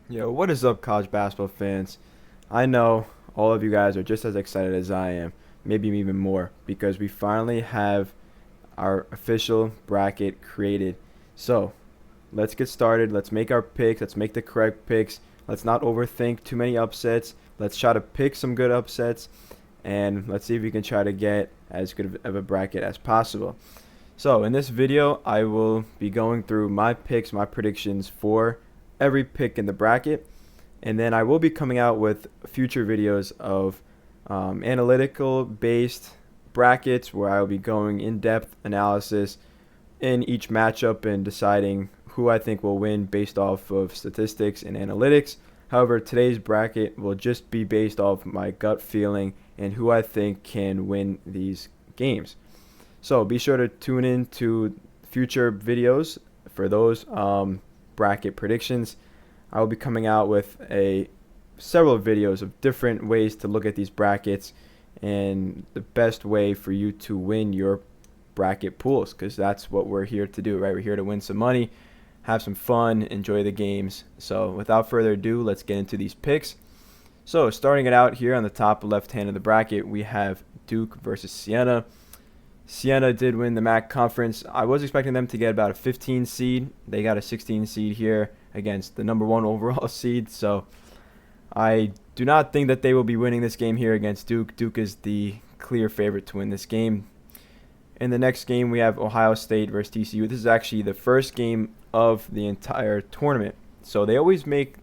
Yo, what is up, college basketball fans? I know all of you guys are just as excited as I am, maybe even more, because we finally have our official bracket created. So, let's get started. Let's make our picks. Let's make the correct picks. Let's not overthink too many upsets. Let's try to pick some good upsets, and let's see if we can try to get as good of a bracket as possible. So, in this video, I will be going through my picks, my predictions for every pick in the bracket, and then I will be coming out with future videos of analytical based brackets where I will be going in depth analysis in each matchup and deciding who I think will win based off of statistics and analytics. However, today's bracket will just be based off my gut feeling and who I think can win these games. So be sure to tune in to future videos for those bracket predictions. I will be coming out with a several videos of different ways to look at these brackets and the best way for you to win your bracket pools, because that's what we're here to do, right? We're here to win some money, have some fun, enjoy the games. So without further ado, let's get into these picks. So starting it out here on the top left hand of the bracket, we have Duke versus Siena. Siena did win the MAC conference. I was expecting them to get about a 15 seed. They got a 16 seed here against the number one overall seed. So I do not think that they will be winning this game here against Duke. Duke is the clear favorite to win this game. In the next game, we have Ohio State versus TCU. This is actually the first game of the entire tournament. So they always make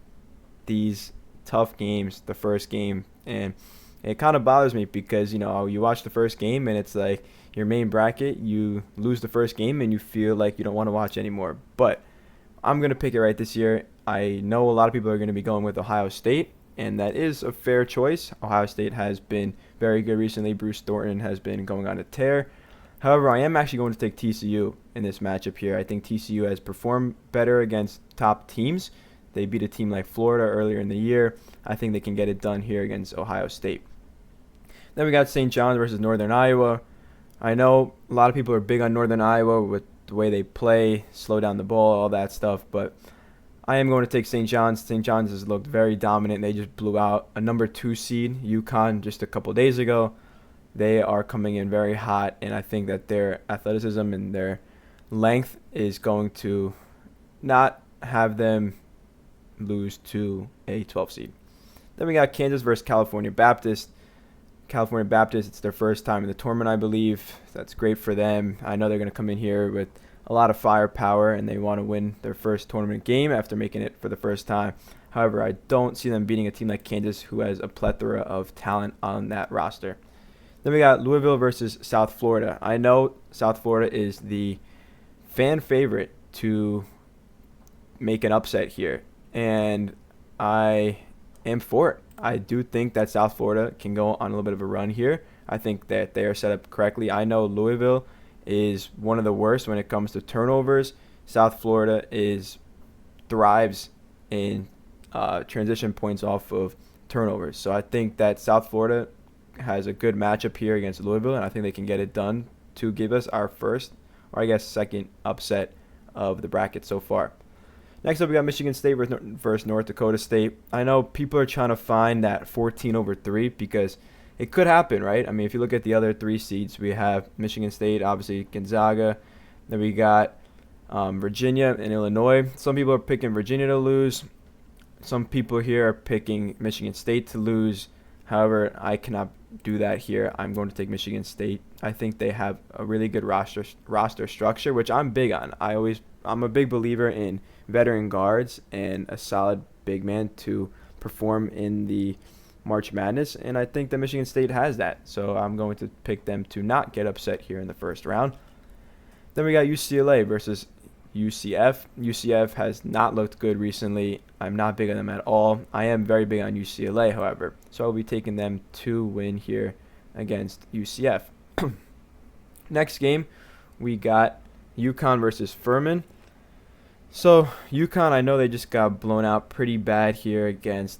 these tough games the first game, and it kind of bothers me because you watch the first game and it's like your main bracket, you lose the first game and you feel like you don't want to watch anymore. But I'm going to pick it right this year. I know a lot of people are going to be going with Ohio State, and that is a fair choice. Ohio State has been very good recently. Bruce Thornton has been going on a tear. However, I am actually going to take TCU in this matchup here. I think TCU has performed better against top teams. They beat a team like Florida earlier in the year. I think they can get it done here against Ohio State. Then we got St. John's versus Northern Iowa. I know a lot of people are big on Northern Iowa with the way they play, slow down the ball, all that stuff, but I am going to take St. John's. St. John's has looked very dominant. They just blew out a number 2 seed, UConn, just a couple days ago. They are coming in very hot, and I think that their athleticism and their length is going to not have them lose to a 12 seed. Then we got Kansas versus California Baptist. California Baptist, it's their first time in the tournament, I believe. That's great for them. I know they're going to come in here with a lot of firepower, and they want to win their first tournament game after making it for the first time. However, I don't see them beating a team like Kansas, who has a plethora of talent on that roster. Then we got Louisville versus South Florida. I know South Florida is the fan favorite to make an upset here, and I am for it. I do think that South Florida can go on a little bit of a run here. I think that they are set up correctly. I know Louisville is one of the worst when it comes to turnovers. South Florida thrives in transition points off of turnovers. So I think that South Florida has a good matchup here against Louisville, and I think they can get it done to give us our first, or I guess second, upset of the bracket so far. Next up, we got Michigan State versus North Dakota State. I know people are trying to find that 14/3 because it could happen, right? I mean, if you look at the other 3 seeds, we have Michigan State, obviously Gonzaga. Then we got Virginia and Illinois. Some people are picking Virginia to lose. Some people here are picking Michigan State to lose. However, I cannot do that here. I'm going to take Michigan State. I think they have a really good roster structure, which I'm big on. I'm a big believer in veteran guards and a solid big man to perform in the March Madness, and I think that Michigan State has that. So I'm going to pick them to not get upset here in the first round. Then we got UCLA versus UCF. UCF has not looked good recently. I'm not big on them at all. I am very big on UCLA, however. So I'll be taking them to win here against UCF. Next game, we got UConn versus Furman. So UConn, I know they just got blown out pretty bad here against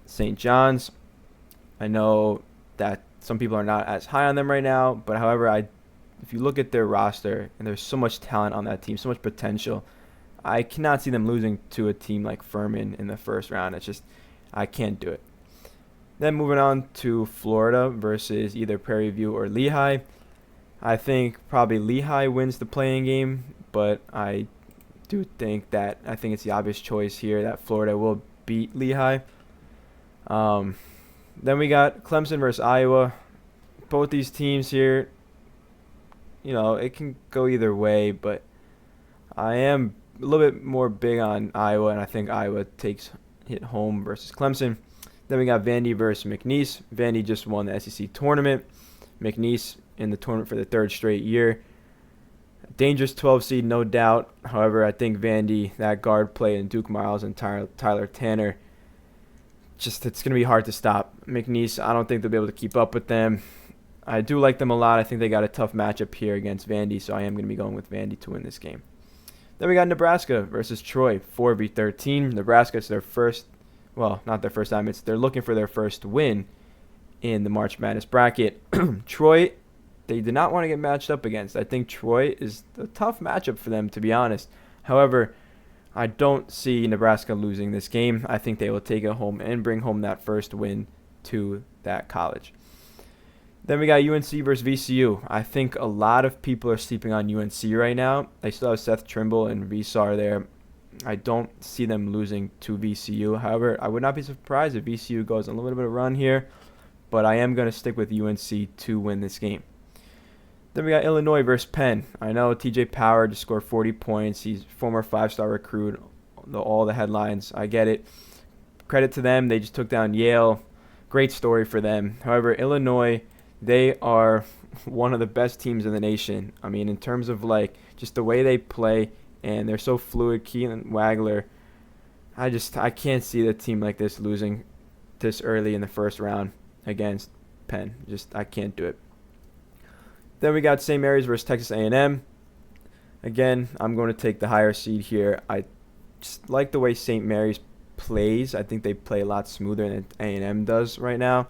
St. John's. I know that some people are not as high on them right now, but however, if you look at their roster, and there's so much talent on that team, so much potential, I cannot see them losing to a team like Furman in the first round. It's just, I can't do it. Then moving on to Florida versus either Prairie View or Lehigh. I think probably Lehigh wins the playing game, but I think it's the obvious choice here that Florida will beat Lehigh. Then we got Clemson versus Iowa. Both these teams here, it can go either way, but I am a little bit more big on Iowa, and I think Iowa takes it home versus Clemson. Then we got Vandy versus McNeese. Vandy just won the SEC tournament. McNeese in the tournament for the third straight year. Dangerous 12 seed, no doubt. However, I think Vandy, that guard play, and Duke Miles and Tyler Tanner, it's going to be hard to stop. McNeese, I don't think they'll be able to keep up with them. I do like them a lot. I think they got a tough matchup here against Vandy, so I am going to be going with Vandy to win this game. Then we got Nebraska versus Troy, 4v13. Nebraska, it's their first, well, not their first time. They're looking for their first win in the March Madness bracket. Troy, they did not want to get matched up against. I think Troy is a tough matchup for them, to be honest. However, I don't see Nebraska losing this game. I think they will take it home and bring home that first win to that college. Then we got UNC versus VCU. I think a lot of people are sleeping on UNC right now. They still have Seth Trimble and Vesar there. I don't see them losing to VCU. However, I would not be surprised if VCU goes on a little bit of a run here, but I am going to stick with UNC to win this game. Then we got Illinois versus Penn. I know TJ Power just scored 40 points. He's former 5-star recruit. All the headlines. I get it. Credit to them. They just took down Yale. Great story for them. However, Illinois, they are one of the best teams in the nation. I mean, in terms of just the way they play, and they're so fluid. Keelan Wagler, I can't see the team like this losing this early in the first round against Penn. I can't do it. Then we got St. Mary's versus Texas A&M. Again, I'm going to take the higher seed here. I just like the way St. Mary's plays. I think they play a lot smoother than A&M does right now.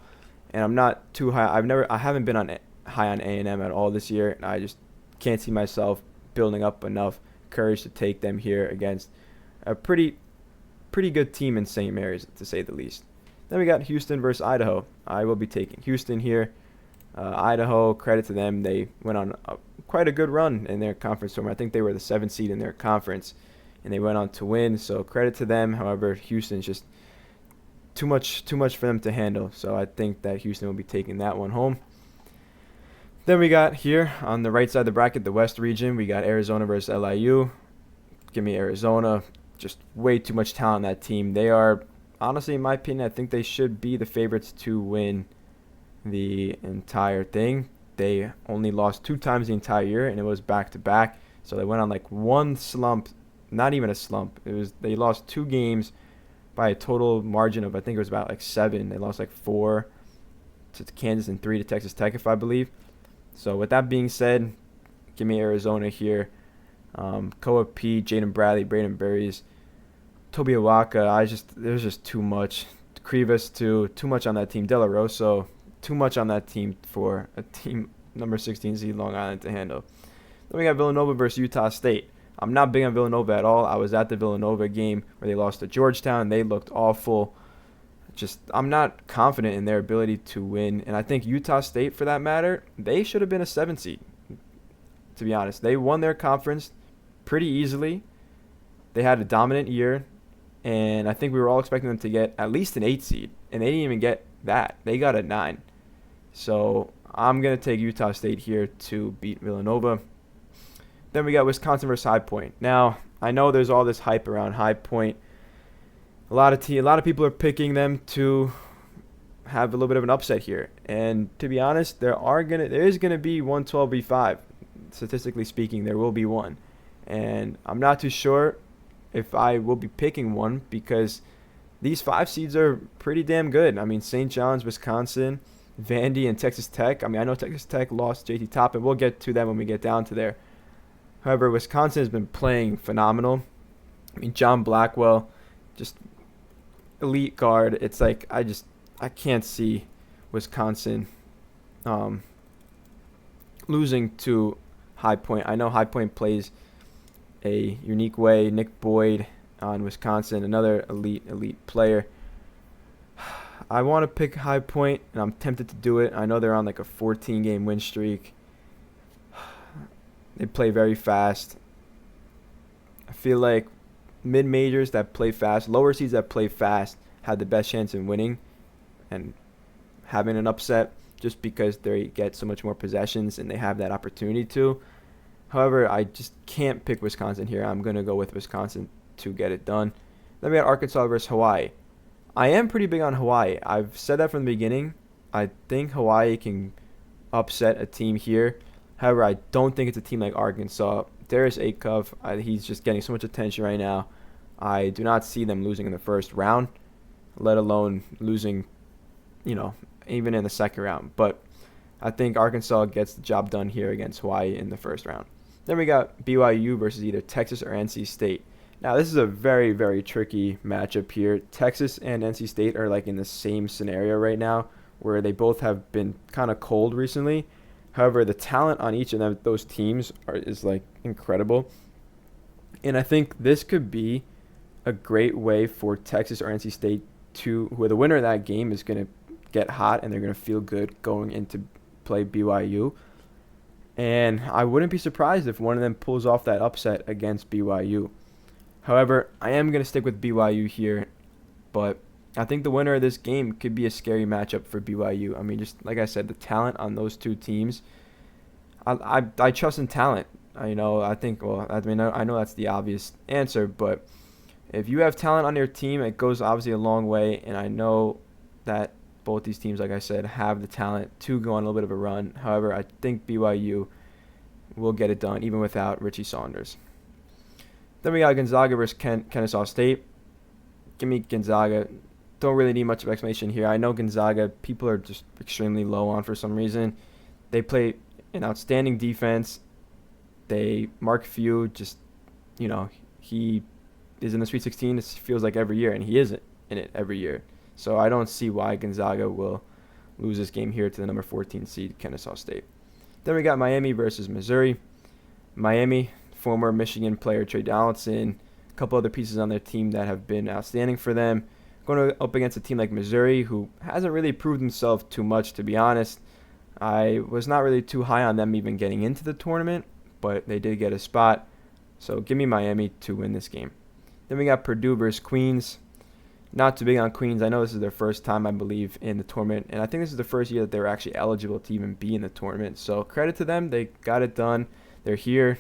And I'm not too high. I haven't been high on A&M at all this year. And I just can't see myself building up enough courage to take them here against a pretty good team in St. Mary's, to say the least. Then we got Houston versus Idaho. I will be taking Houston here. Idaho, credit to them. They went on quite a good run in their conference tournament. I think they were the 7th seed in their conference, and they went on to win. So credit to them. However, Houston's just too much for them to handle. So I think that Houston will be taking that one home. Then we got here on the right side of the bracket, the West region, we got Arizona versus LIU. Give me Arizona. Just way too much talent on that team. They are, honestly, in my opinion, I think they should be the favorites to win the entire thing. They only lost 2 times the entire year, and it was back-to-back. So they went on one slump, not even a slump. They lost 2 games by a total margin of, I think it was about 7. They lost 4 to Kansas and 3 to Texas Tech, if I believe. So with that being said, give me Arizona here. Koa P, Jaden Bradley, Braden Berries, Toby Awaka. There's just too much. Krivas too much on that team. De La Rosa, too much on that team for a team number 16 seed Long Island to handle. Then we got Villanova versus Utah State. I'm not big on Villanova at all. I was at the Villanova game where they lost to Georgetown. They looked awful. I'm not confident in their ability to win. And I think Utah State, for that matter, they should have been a 7 seed, to be honest. They won their conference pretty easily. They had a dominant year. And I think we were all expecting them to get at least an 8 seed. And they didn't even get that. They got a 9. So I'm going to take Utah State here to beat Villanova. Then we got Wisconsin versus High Point. Now, I know there's all this hype around High Point. A lot of people are picking them to have a little bit of an upset here. And to be honest, there is going to be 112v5. Statistically speaking, there will be one. And I'm not too sure if I will be picking one because these 5 seeds are pretty damn good. I mean, St. John's, Wisconsin, Vandy, and Texas Tech. I mean, I know Texas Tech lost JT Toppin. We'll get to them when we get down to there. However, Wisconsin has been playing phenomenal. I mean, John Blackwell, just elite guard. It's I can't see Wisconsin losing to High Point. I know High Point plays a unique way. Nick Boyd on Wisconsin, another elite player. I want to pick High Point, and I'm tempted to do it. I know they're on like a 14-game win streak. They play very fast. I feel like mid-majors that play fast, lower seeds that play fast, have the best chance in winning and having an upset just because they get so much more possessions and they have that opportunity to. However, I just can't pick Wisconsin here. I'm going to go with Wisconsin to get it done. Then we got Arkansas versus Hawaii. I am pretty big on Hawaii. I've said that from the beginning. I think Hawaii can upset a team here. However, I don't think it's a team like Arkansas. Darius Akov, he's just getting so much attention right now. I do not see them losing in the first round, let alone losing, even in the second round. But I think Arkansas gets the job done here against Hawaii in the first round. Then we got BYU versus either Texas or NC State. Now, this is a very, very tricky matchup here. Texas and NC State are like in the same scenario right now where they both have been kind of cold recently. However, the talent on each of those teams is like incredible. And I think this could be a great way for Texas or NC State where the winner of that game is going to get hot and they're going to feel good going into play BYU. And I wouldn't be surprised if one of them pulls off that upset against BYU. However, I am going to stick with BYU here, but I think the winner of this game could be a scary matchup for BYU. I mean, just like I said, the talent on those two teams, I trust in talent. I know that's the obvious answer, but if you have talent on your team, it goes obviously a long way, and I know that both these teams, like I said, have the talent to go on a little bit of a run. However, I think BYU will get it done even without Richie Saunders. Then we got Gonzaga versus Kennesaw State. Give me Gonzaga. Don't really need much of explanation here. I know Gonzaga, people are just extremely low on for some reason. They play an outstanding defense. Mark Few, he is in the Sweet 16. It feels like every year, and he isn't in it every year. So I don't see why Gonzaga will lose this game here to the number 14 seed, Kennesaw State. Then we got Miami versus Missouri. Miami, former Michigan player Trey Donaldson, a couple other pieces on their team that have been outstanding for them. Going up against a team like Missouri, who hasn't really proved himself too much, to be honest. I was not really too high on them even getting into the tournament, but they did get a spot. So give me Miami to win this game. Then we got Purdue versus Queens. Not too big on Queens. I know this is their first time, I believe, in the tournament, and I think this is the first year that they were actually eligible to even be in the tournament. So credit to them. They got it done. They're here.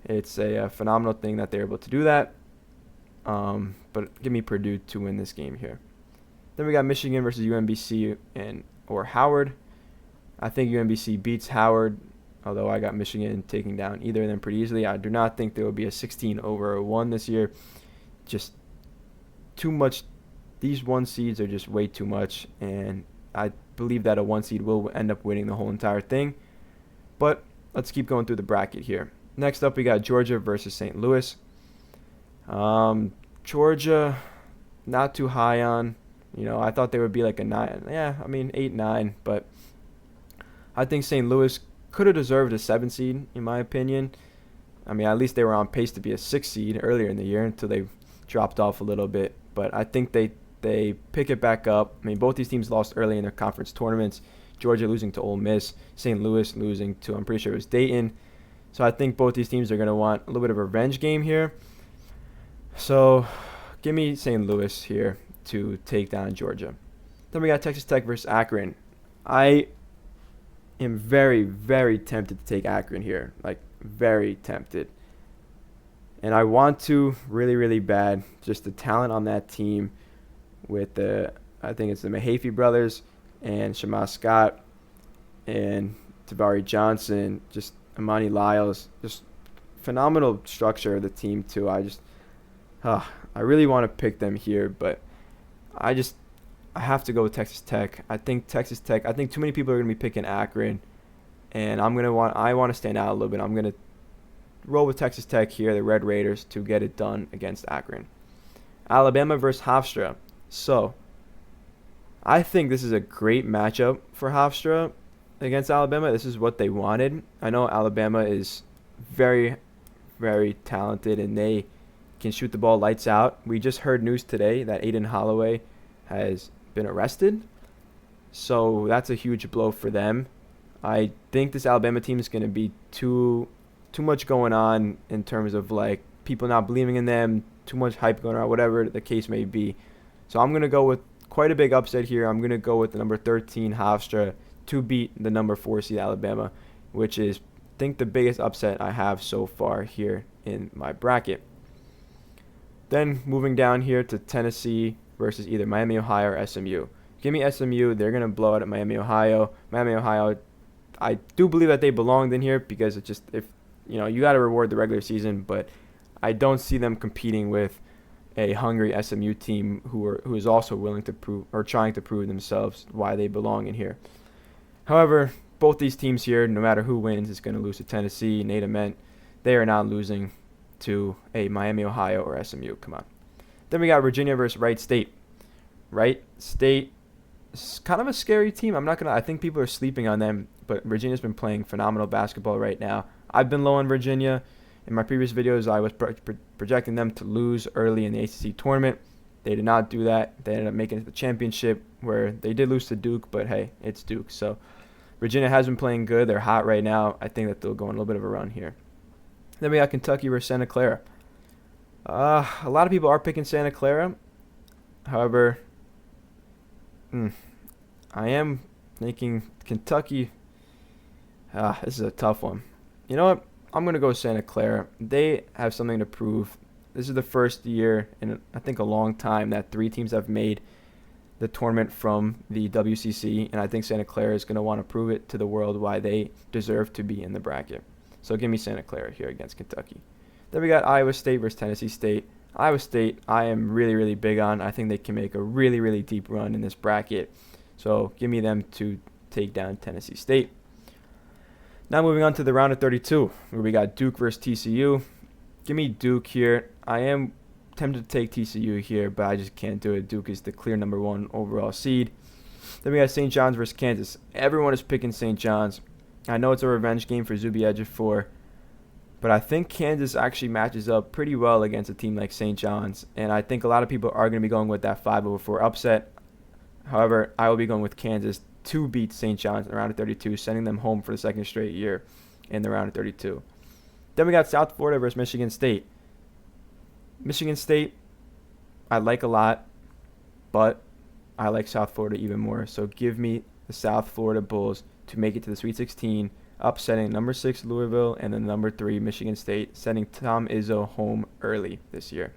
It's a phenomenal thing that they're able to do that. But give me Purdue to win this game here. Then we got Michigan versus UMBC or Howard. I think UMBC beats Howard, although I got Michigan taking down either of them pretty easily. I do not think there will be a 16-1 this year. Just too much. These 1 seeds are just way too much, and I believe that a 1 seed will end up winning the whole entire thing. But let's keep going through the bracket here. Next up, we got Georgia versus St. Louis. Georgia, not too high on. I thought they would be like a 9. 8, 9. But I think St. Louis could have deserved a 7 seed, in my opinion. I mean, at least they were on pace to be a 6 seed earlier in the year until they dropped off a little bit. But I think they pick it back up. I mean, both these teams lost early in their conference tournaments. Georgia losing to Ole Miss. St. Louis losing to, I'm pretty sure it was Dayton. So I think both these teams are going to want a little bit of a revenge game here. So give me St. Louis here to take down Georgia. Then we got Texas Tech versus Akron. I am very, very tempted to take Akron here. Like, very tempted. And I want to really, really bad. Just the talent on that team with I think it's the Mahaffey brothers and Shema Scott and Tavari Johnson, just Amani Lyles, just phenomenal structure of the team too. I really want to pick them here, but I have to go with Texas Tech. I think too many people are going to be picking Akron, and I want to stand out a little bit. I'm going to roll with Texas Tech here, the Red Raiders, to get it done against Akron. Alabama versus Hofstra. So I think this is a great matchup for Hofstra against Alabama. This is what they wanted. I know Alabama is very, very talented, and they can shoot the ball lights out. We just heard news today that Aiden Holloway has been arrested, so that's a huge blow for them. I think this Alabama team is going to be too much going on in terms of like people not believing in them, too much hype going on, whatever the case may be. So I'm going to go with quite a big upset here. I'm going to go with the number 13 Hofstra to beat the number 4 seed Alabama, which is, I think, the biggest upset I have so far here in my bracket. Then moving down here to Tennessee versus either Miami, Ohio, or SMU. Give me SMU. They're going to blow out at Miami, Ohio. Miami, Ohio, I do believe that they belonged in here because it's just, if you got to reward the regular season, but I don't see them competing with a hungry SMU team who is also willing to prove or trying to prove themselves why they belong in here. However, both these teams here, no matter who wins, is going to lose to Tennessee. Nate Ament, they are not losing to a Miami, Ohio, or SMU. Come on. Then we got Virginia versus Wright State. Wright State is kind of a scary team. I think people are sleeping on them, but Virginia's been playing phenomenal basketball right now. I've been low on Virginia. In my previous videos, I was projecting them to lose early in the ACC tournament. They did not do that. They ended up making it to the championship, where they did lose to Duke, but hey, it's Duke. So Virginia has been playing good. They're hot right now. I think that they'll go on a little bit of a run here. Then we got Kentucky versus Santa Clara. A lot of people are picking Santa Clara. However, I am thinking Kentucky. This is a tough one. You know what? I'm going to go Santa Clara. They have something to prove. This is the first year in, I think, a long time that 3 teams have made the tournament from the WCC, and I think Santa Clara is going to want to prove it to the world why they deserve to be in the bracket. So give me Santa Clara here against Kentucky. Then we got Iowa State versus Tennessee State. Iowa State, I am really, really big on. I think they can make a really, really deep run in this bracket. So give me them to take down Tennessee State. Now moving on to the round of 32, where we got Duke versus TCU. Give me Duke here. I am tempted to take TCU here, but I just can't do it. Duke is the clear number 1 overall seed. Then we got St. John's versus Kansas. Everyone is picking St. John's. I know it's a revenge game for Zuby Ejiofor, but I think Kansas actually matches up pretty well against a team like St. John's, and I think a lot of people are going to be going with that 5-4 upset. However, I will be going with Kansas to beat St. John's in the round of 32, sending them home for the second straight year in the round of 32. Then we got South Florida versus Michigan State. Michigan State, I like a lot, but I like South Florida even more. So give me the South Florida Bulls to make it to the Sweet 16, upsetting number 6 Louisville and then number 3 Michigan State, sending Tom Izzo home early this year.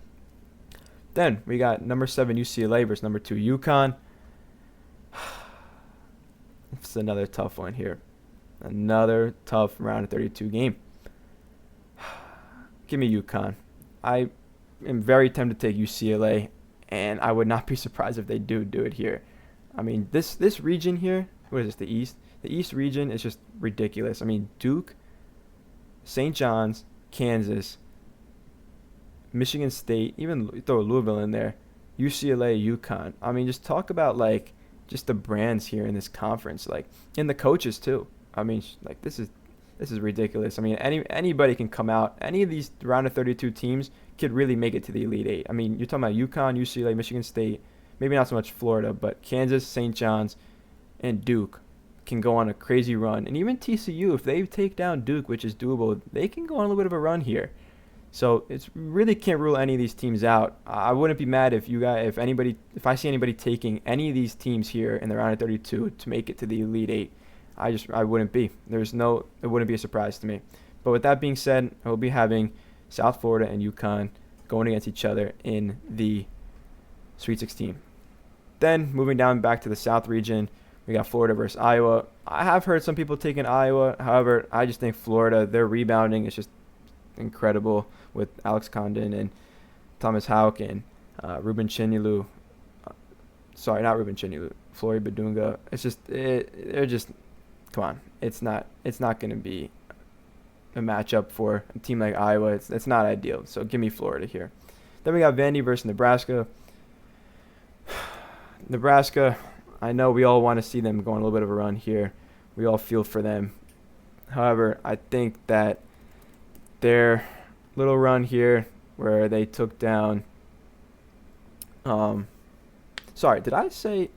Then we got number 7 UCLA versus number 2 UConn. It's another tough one here. Another tough round of 32 game. Give me UConn. I am very tempted to take UCLA, and I would not be surprised if they do it here. I mean, this region here, what is this, the East? The East region is just ridiculous. I mean, Duke, St. John's, Kansas, Michigan State, even throw Louisville in there, UCLA, UConn. I mean, just talk about, like, just the brands here in this conference, like, and the coaches too. I mean, like, this is ridiculous. I mean, anybody can come out. Any of these round of 32 teams could really make it to the Elite Eight. I mean, you're talking about UConn, UCLA, Michigan State, maybe not so much Florida, but Kansas, St. John's, and Duke can go on a crazy run. And even TCU, if they take down Duke, which is doable, they can go on a little bit of a run here. So it's really can't rule any of these teams out. I wouldn't be mad if I see anybody taking any of these teams here in the round of 32 to make it to the Elite Eight. I wouldn't be. It wouldn't be a surprise to me. But with that being said, I will be having South Florida and UConn going against each other in the Sweet 16. Then moving down back to the South region, we got Florida versus Iowa. I have heard some people taking Iowa. However, I just think Florida, their rebounding is just incredible with Alex Condon and Thomas Houck and Ruben Chinyelu. Sorry, not Ruben Chinyelu. Flory Badunga. It's just they're just, come on. It's not going to be a matchup for a team like Iowa. It's not ideal. So give me Florida here. Then we got Vandy versus Nebraska. Nebraska, I know we all want to see them go on a little bit of a run here. We all feel for them. However, I think that they're little run here where they took down. Um, sorry, did I say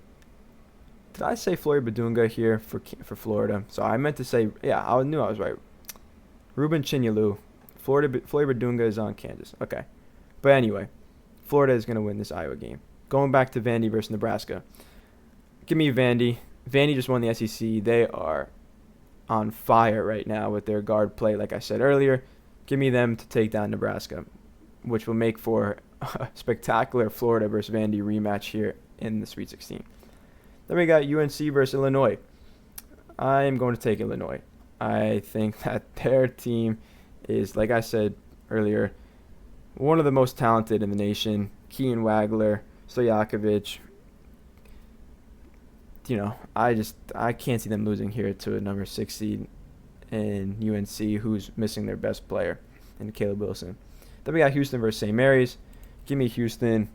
Flory Badunga here for Florida? So I meant to say, yeah, I knew I was right. Ruben Chinyelu. Flory Badunga is on Kansas. Okay. But anyway, Florida is going to win this Iowa game. Going back to Vandy versus Nebraska. Give me Vandy. Vandy just won the SEC. They are on fire right now with their guard play, like I said earlier. Give me them to take down Nebraska, which will make for a spectacular Florida versus Vandy rematch here in the Sweet 16. Then we got UNC versus Illinois. I am going to take Illinois. I think that their team is, like I said earlier, one of the most talented in the nation. Kean Wagler, Stojakovic. I can't see them losing here to a number 6 seed in UNC, who's missing their best player, in Caleb Wilson. Then we got Houston versus St. Mary's. Give me Houston.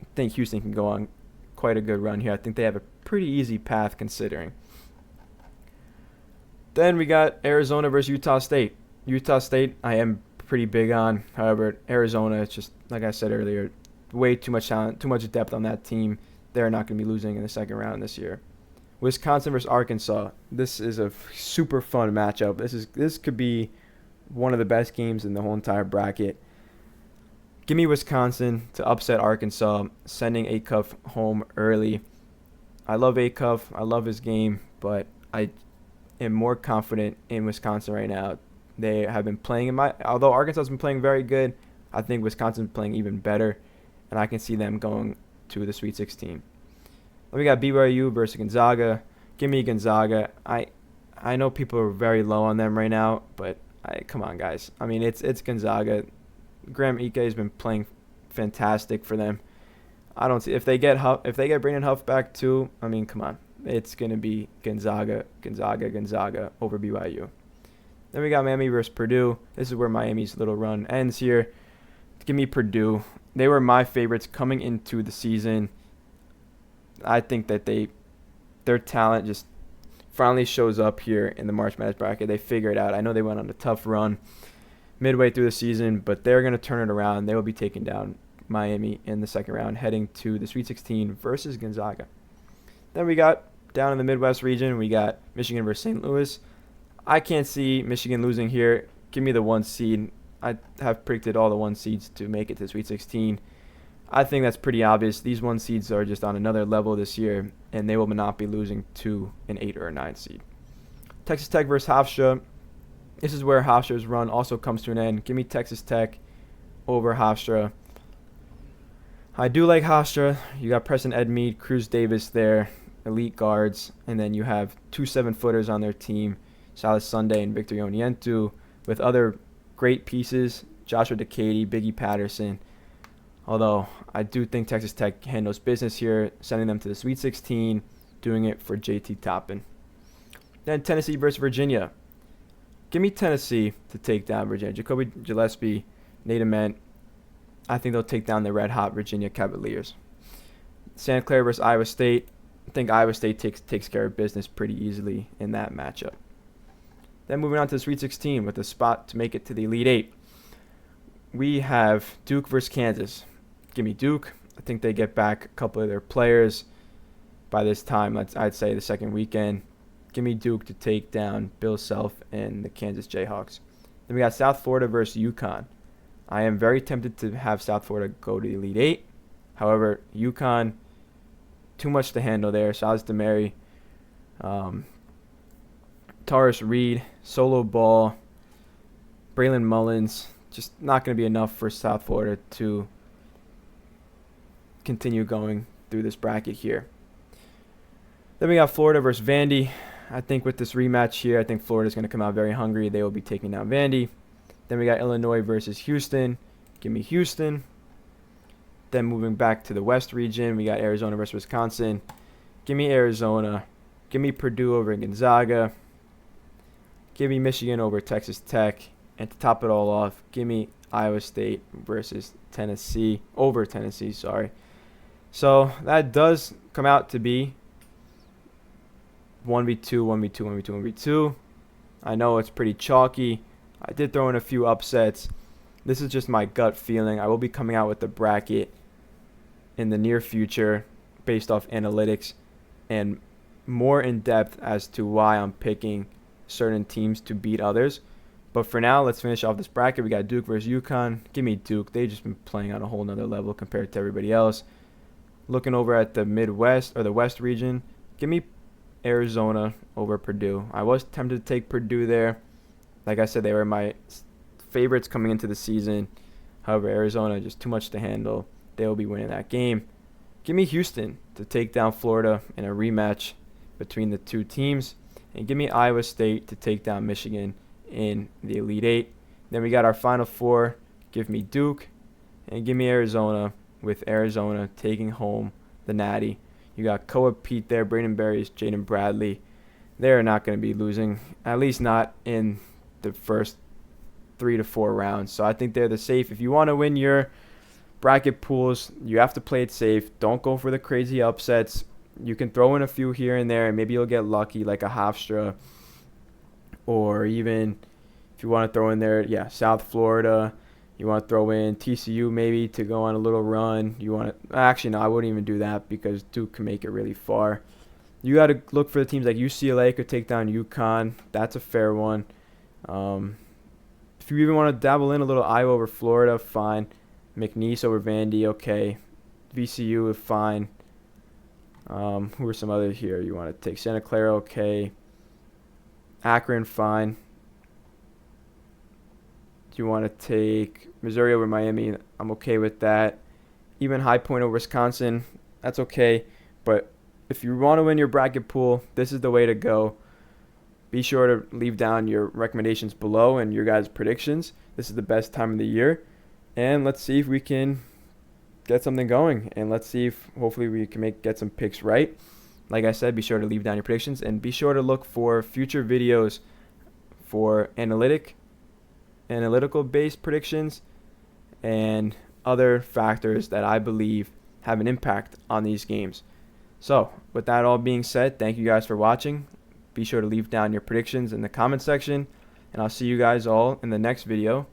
I think Houston can go on quite a good run here. I think they have a pretty easy path considering. Then we got Arizona versus Utah State. Utah State, I am pretty big on. However, Arizona, it's just, like I said earlier, way too much talent, too much depth on that team. They're not going to be losing in the second round this year. Wisconsin versus Arkansas. This is a super fun matchup. This could be one of the best games in the whole entire bracket. Give me Wisconsin to upset Arkansas, sending Acuff home early. I love Acuff. I love his game, but I am more confident in Wisconsin right now. They have been playing although Arkansas has been playing very good, I think Wisconsin's playing even better, and I can see them going to the Sweet 16. Then we got BYU versus Gonzaga. Give me Gonzaga. I know people are very low on them right now, but come on, guys. I mean, it's Gonzaga. Graham Ike has been playing fantastic for them. I don't see if they get Brandon Huff back too. I mean, come on, it's gonna be Gonzaga over BYU. Then we got Miami versus Purdue. This is where Miami's little run ends here. Give me Purdue. They were my favorites coming into the season. I think that their talent just finally shows up here in the March Madness bracket. They figure it out. I know they went on a tough run midway through the season, but they're going to turn it around. They will be taking down Miami in the second round, heading to the Sweet 16 versus Gonzaga. Then we got down in the Midwest region, we got Michigan versus St. Louis. I can't see Michigan losing here. Give me the 1 seed. I have predicted all the 1 seeds to make it to the Sweet 16. I think that's pretty obvious. These 1 seeds are just on another level this year, and they will not be losing to an 8 or a 9 seed. Texas Tech versus Hofstra. This is where Hofstra's run also comes to an end. Give me Texas Tech over Hofstra. I do like Hofstra. You got Preston Edmeade, Cruz Davis there, elite guards, and then you have 2 7-footers on their team, Silas Sunday and Victor Onientu, with other great pieces, Joshua Decady, Biggie Patterson. Although I do think Texas Tech handles business here, sending them to the Sweet 16, doing it for JT Toppin. Then Tennessee versus Virginia. Give me Tennessee to take down Virginia. Jacoby Gillespie, Nate Ament. I think they'll take down the red-hot Virginia Cavaliers. Santa Clara versus Iowa State. I think Iowa State takes care of business pretty easily in that matchup. Then moving on to the Sweet 16 with a spot to make it to the Elite 8. We have Duke versus Kansas. Give me Duke. I think they get back a couple of their players by this time. I'd say the second weekend. Give me Duke to take down Bill Self and the Kansas Jayhawks. Then we got South Florida versus UConn. I am very tempted to have South Florida go to the Elite 8. However, UConn, too much to handle there. Silas DeMary, Taurus Reed, Solo Ball, Braylon Mullins. Just not going to be enough for South Florida to continue going through this bracket here. Then we got Florida versus Vandy. I think with this rematch here, I think Florida's going to come out very hungry. They will be taking down Vandy. Then we got Illinois versus Houston. Give me Houston. Then moving back to the West region, we got Arizona versus Wisconsin. Give me Arizona. Give me Purdue over Gonzaga. Give me Michigan over Texas Tech. And to top it all off, give me Iowa State versus Tennessee. Over Tennessee, sorry. So that does come out to be 1v2, 1v2, 1v2, 1v2. I know it's pretty chalky. I did throw in a few upsets. This is just my gut feeling. I will be coming out with the bracket in the near future based off analytics and more in depth as to why I'm picking certain teams to beat others. But for now, let's finish off this bracket. We got Duke versus UConn. Give me Duke. They've just been playing on a whole nother level compared to everybody else. Looking over at the Midwest or the West region, give me Arizona over Purdue. I was tempted to take Purdue there. Like I said, they were my favorites coming into the season. However, Arizona just too much to handle. They will be winning that game. Give me Houston to take down Florida in a rematch between the two teams. And give me Iowa State to take down Michigan in the Elite Eight. Then we got our Final Four. Give me Duke. And give me Arizona, with Arizona taking home the Natty. You got Koa Pete there, Braden Berries, Jaden Bradley. They're not going to be losing, at least not in the first 3 to 4 rounds. So I think they're the safe. If you want to win your bracket pools, you have to play it safe. Don't go for the crazy upsets. You can throw in a few here and there, and maybe you'll get lucky, like a Hofstra. Or even if you want to throw in there, South Florida. You want to throw in TCU maybe to go on a little run. You want to actually no, I wouldn't even do that because Duke can make it really far. You got to look for the teams like UCLA could take down UConn. That's a fair one. If you even want to dabble in a little Iowa over Florida, fine. McNeese over Vandy, okay. VCU is fine. Who are some others here you want to take? Santa Clara, okay. Akron, fine. Do you want to take Missouri over Miami? I'm okay with that. Even High Point over Wisconsin, that's okay. But if you want to win your bracket pool, this is the way to go. Be sure to leave down your recommendations below and your guys' predictions. This is the best time of the year. And let's see if we can get something going. And let's see if hopefully we can get some picks right. Like I said, be sure to leave down your predictions. And be sure to look for future videos for analytical-based predictions and other factors that I believe have an impact on these games. So, with that all being said, thank you guys for watching. Be sure to leave down your predictions in the comment section, and I'll see you guys all in the next video.